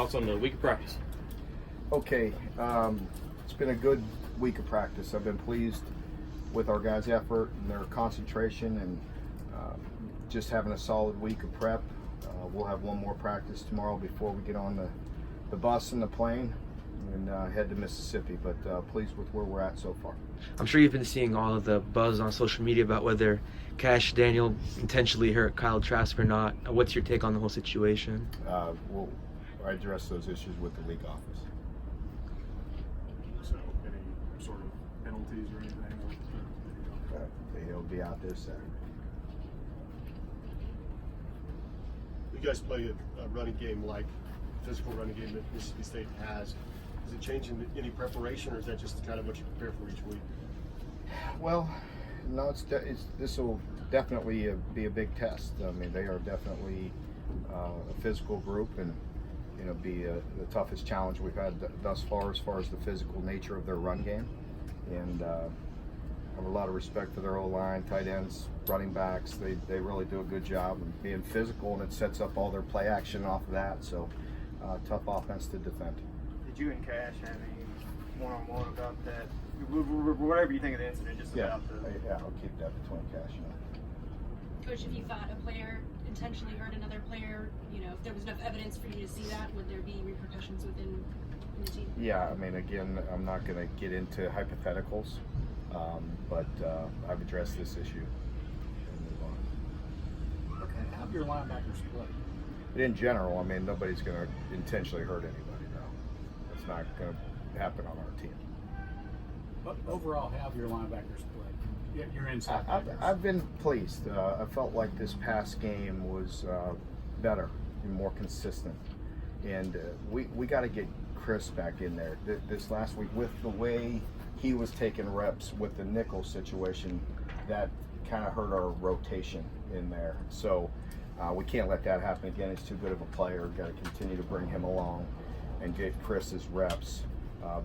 thoughts on the week of practice? Okay, it's been a good week of practice. I've been pleased with our guys' effort and their concentration, and just having a solid week of prep. We'll have one more practice tomorrow before we get on the bus and the plane and head to Mississippi, but pleased with where we're at so far. I'm sure you've been seeing all of the buzz on social media about whether Cash Daniel intentionally hurt Kyle Trask or not. What's your take on the whole situation? We'll address those issues with the league office. So, any sort of penalties or anything? He'll be out there Saturday. You guys play a running game like physical running game that Mississippi State has. Is it changing any preparation, or is that just kind of what you prepare for each week? Well, no, this will definitely be a big test. I mean, they are definitely a physical group, and be the toughest challenge we've had thus far as the physical nature of their run game. And I have a lot of respect for their O-line, tight ends, running backs. They really do a good job of being physical, and it sets up all their play action off of that. So tough offense to defend. Did you and Cash have any one-on-one about that? Whatever you think of the incident, just about the... Yeah, I'll keep that between Cash and I. Coach, if you thought a player intentionally hurt another player, if there was enough evidence for you to see that, would there be repercussions within the team? Yeah, I mean, again, I'm not going to get into hypotheticals, but I've addressed this issue and move on. Okay, how do your linebackers play? But in general, I mean, nobody's going to intentionally hurt anybody, no. That's not going to happen on our team. But overall, how have your linebackers played? Your inside backers. I've been pleased. I felt like this past game was better and more consistent. And we got to get Chris back in there. This last week, with the way he was taking reps with the nickel situation, that kind of hurt our rotation in there. So we can't let that happen again. He's too good of a player. We've got to continue to bring him along and get Chris's reps.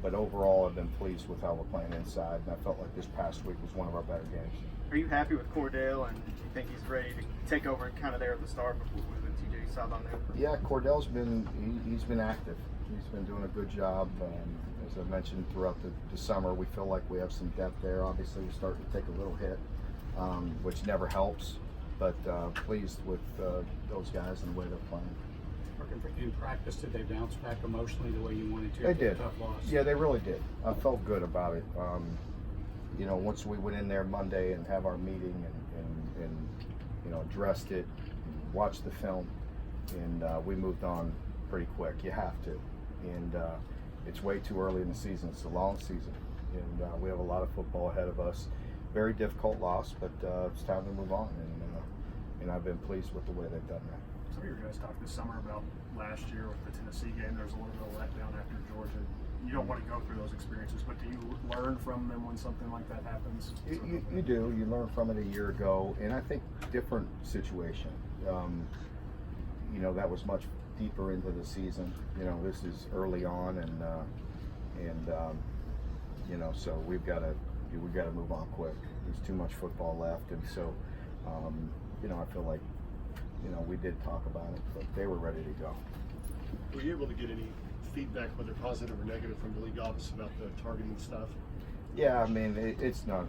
But overall, I've been pleased with how we're playing inside, and I felt like this past week was one of our better games. Are you happy with Cordell, and do you think he's ready to take over kind of there at the start before with TJ sideline there? Yeah, Cordell's he's been active. He's been doing a good job. As I mentioned, throughout the summer, we feel like we have some depth there. Obviously, we're starting to take a little hit, which never helps, but pleased with those guys and the way they're playing. In practice, did they bounce back emotionally the way you wanted to? They did. Tough loss. Yeah, they really did. I felt good about it. Once we went in there Monday and have our meeting and addressed it, and watched the film, and we moved on pretty quick. You have to. And it's way too early in the season. It's a long season, and we have a lot of football ahead of us. Very difficult loss, but it's time to move on. And I've been pleased with the way they've done that. Some of your guys talked this summer about last year with the Tennessee game. There was a little bit of letdown after Georgia. You don't want to go through those experiences, but do you learn from them when something like that happens? You do. You learned from it a year ago, and I think different situation. That was much deeper into the season. This is early on, and so we've got to move on quick. There's too much football left, and so I feel like we did talk about it, but they were ready to go. Were you able to get any feedback, whether positive or negative, from the league office about the targeting stuff? Yeah, I mean, it's not.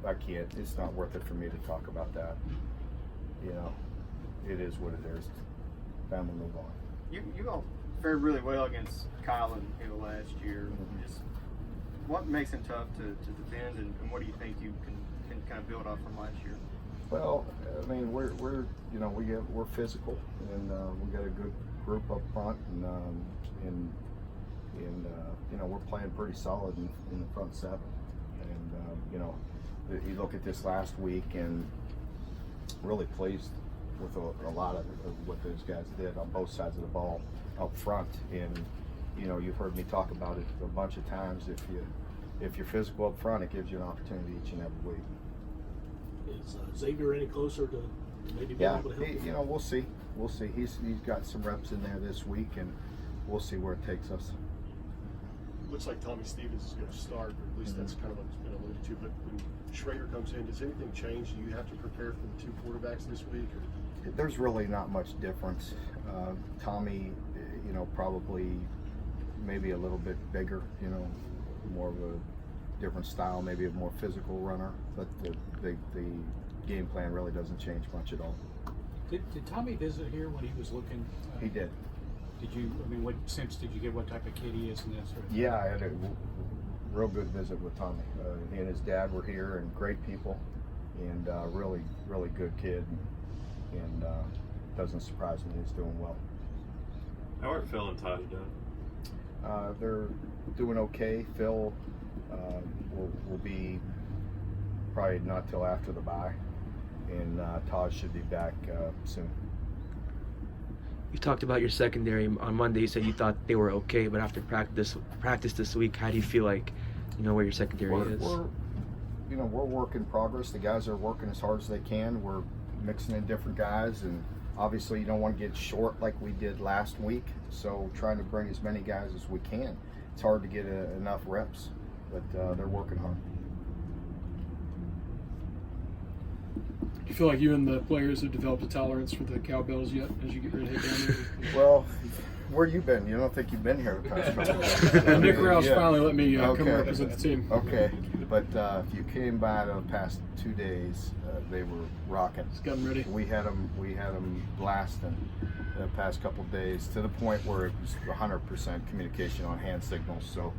I can't. It's not worth it for me to talk about that. It is what it is. Time to move on. You all fared really well against Kyle and Hill last year. Mm-hmm. Just what makes him tough to defend, and what do you think you can kind of build off from last year? Well, I mean, we're physical, and we got a good group up front, and we're playing pretty solid in the front seven. And you look at this last week, and really pleased with a lot of what those guys did on both sides of the ball up front. And you've heard me talk about it a bunch of times. If you're physical up front, it gives you an opportunity each and every week. Is Xavier any closer to maybe being able to help? We'll see. We'll see. He's got some reps in there this week, and we'll see where it takes us. Looks like Tommy Stevens is going to start, or at least that's kind of what's been alluded to. But when Schrader comes in, does anything change? Do you have to prepare for the two quarterbacks this week? Or? There's really not much difference. Tommy, you know, probably maybe a little bit bigger, you know, more of a different style, maybe a more physical runner, but the game plan really doesn't change much at all. Did Tommy visit here when he was looking? He did. Did you? I mean, what sense did you get? What type of kid he is and that sort of thing? Yeah, I had a real good visit with Tommy. He and his dad were here, and great people, and really good kid, and doesn't surprise me. He's doing well. How are Phil and Taj doing? They're doing okay. Phil will be probably not till after the bye, and Taj should be back soon. You talked about your secondary on Monday. You said you thought they were okay, but after practice this week, how do you feel like, you know, where your secondary is? We're work in progress. The guys are working as hard as they can. We're mixing in different guys, and obviously you don't want to get short like we did last week. So trying to bring as many guys as we can. It's hard to get enough reps, but they're working hard. Do you feel like you and the players have developed a tolerance for the cowbells yet as you get ready to head down there? Well, where you been? You don't think you've been here the past couple days? Nick Rouse finally let me come Okay. represent the team. Okay, but if you came by the past 2 days, they were rocking. Just got them ready. We had them blasting the past couple days to the point where it was 100% communication on hand signals. So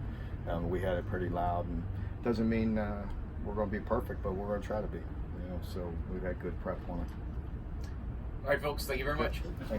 we had it pretty loud, and doesn't mean we're going to be perfect, but we're going to try to be. You know, so we've had good prep on it. All right, folks. Thank you very much. Thank you.